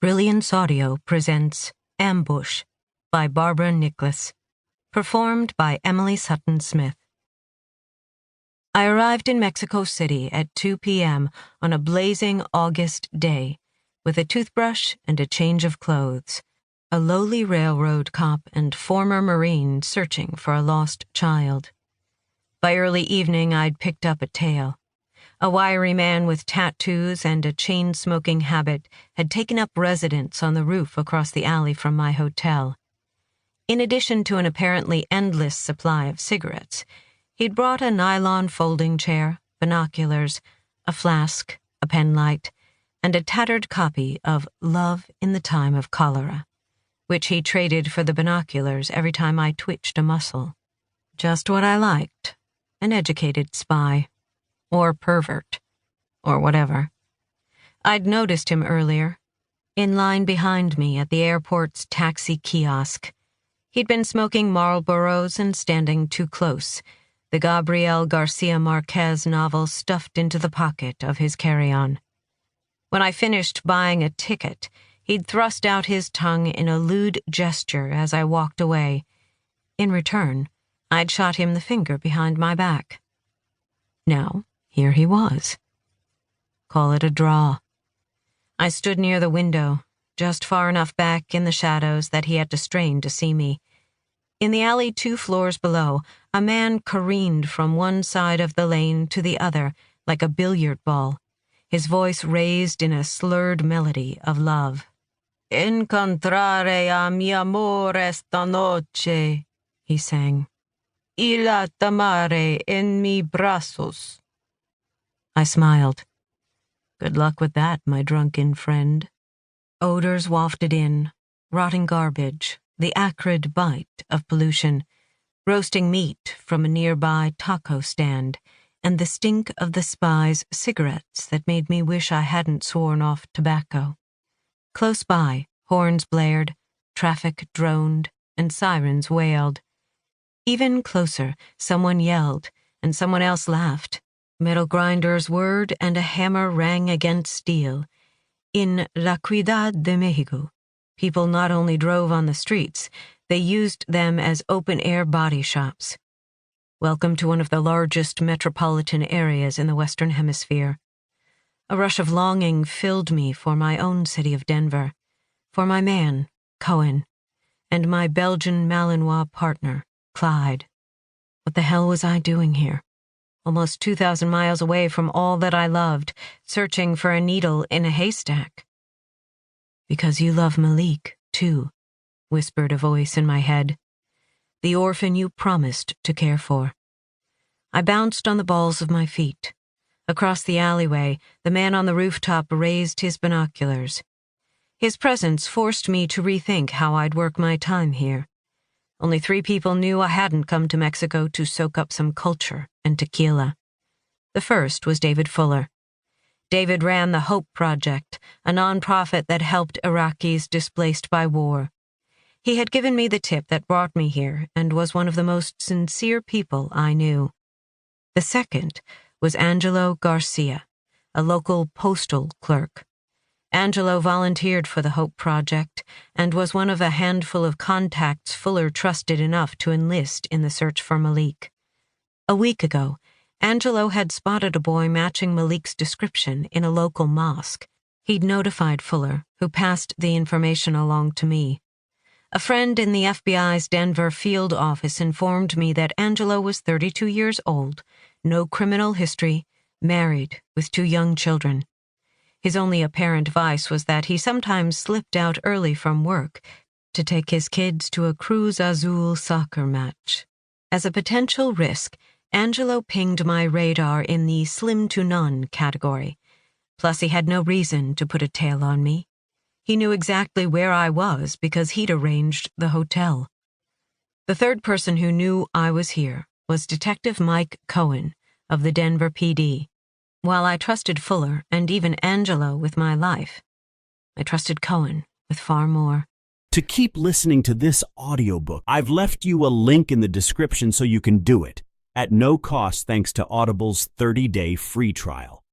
Brilliance Audio presents Ambush by Barbara Nickless, performed by Emily Sutton Smith. I arrived in Mexico City at 2 p.m. on a blazing August day with a toothbrush and a change of clothes, a lowly railroad cop and former Marine searching for a lost child. By early evening, I'd picked up a tale. A wiry man with tattoos and a chain-smoking habit had taken up residence on the roof across the alley from my hotel. In addition to an apparently endless supply of cigarettes, he'd brought a nylon folding chair, binoculars, a flask, a penlight, and a tattered copy of Love in the Time of Cholera, which he traded for the binoculars every time I twitched a muscle. Just what I liked, an educated spy. Or pervert, or whatever. I'd noticed him earlier, in line behind me at the airport's taxi kiosk. He'd been smoking Marlboros and standing too close, the Gabriel Garcia Marquez novel stuffed into the pocket of his carry-on. When I finished buying a ticket, he'd thrust out his tongue in a lewd gesture as I walked away. In return, I'd shot him the finger behind my back. Now, here he was. Call it a draw. I stood near the window, just far enough back in the shadows that he had to strain to see me. In the alley 2 floors below, a man careened from one side of the lane to the other like a billiard ball, his voice raised in a slurred melody of love. "Encontrare a mi amor esta noche," he sang. "Y la tomare en mi brazos." I smiled. Good luck with that, my drunken friend. Odors wafted in, rotting garbage, the acrid bite of pollution, roasting meat from a nearby taco stand, and the stink of the spy's cigarettes that made me wish I hadn't sworn off tobacco. Close by, horns blared, traffic droned, and sirens wailed. Even closer, someone yelled, and someone else laughed. Metal grinders whirred and a hammer rang against steel. In La Ciudad de Mexico, people not only drove on the streets, they used them as open-air body shops. Welcome to one of the largest metropolitan areas in the Western Hemisphere. A rush of longing filled me for my own city of Denver, for my man, Cohen, and my Belgian Malinois partner, Clyde. What the hell was I doing here? Almost 2,000 miles away from all that I loved, searching for a needle in a haystack. "Because you love Malik, too," whispered a voice in my head. "The orphan you promised to care for." I bounced on the balls of my feet. Across the alleyway, the man on the rooftop raised his binoculars. His presence forced me to rethink how I'd work my time here. Only 3 people knew I hadn't come to Mexico to soak up some culture and tequila. The first was David Fuller. David ran the Hope Project, a nonprofit that helped Iraqis displaced by war. He had given me the tip that brought me here and was one of the most sincere people I knew. The second was Angelo Garcia, a local postal clerk. Angelo volunteered for the Hope Project and was one of a handful of contacts Fuller trusted enough to enlist in the search for Malik. A week ago, Angelo had spotted a boy matching Malik's description in a local mosque. He'd notified Fuller, who passed the information along to me. A friend in the FBI's Denver field office informed me that Angelo was 32 years old, no criminal history, married with 2 young children. His only apparent vice was that he sometimes slipped out early from work to take his kids to a Cruz Azul soccer match. As a potential risk, Angelo pinged my radar in the slim to none category. Plus, he had no reason to put a tail on me. He knew exactly where I was because he'd arranged the hotel. The third person who knew I was here was Detective Mike Cohen of the Denver PD. While I trusted Fuller and even Angelo with my life, I trusted Cohen with far more. To keep listening to this audiobook, I've left you a link in the description so you can do it, at no cost thanks to Audible's 30-day free trial.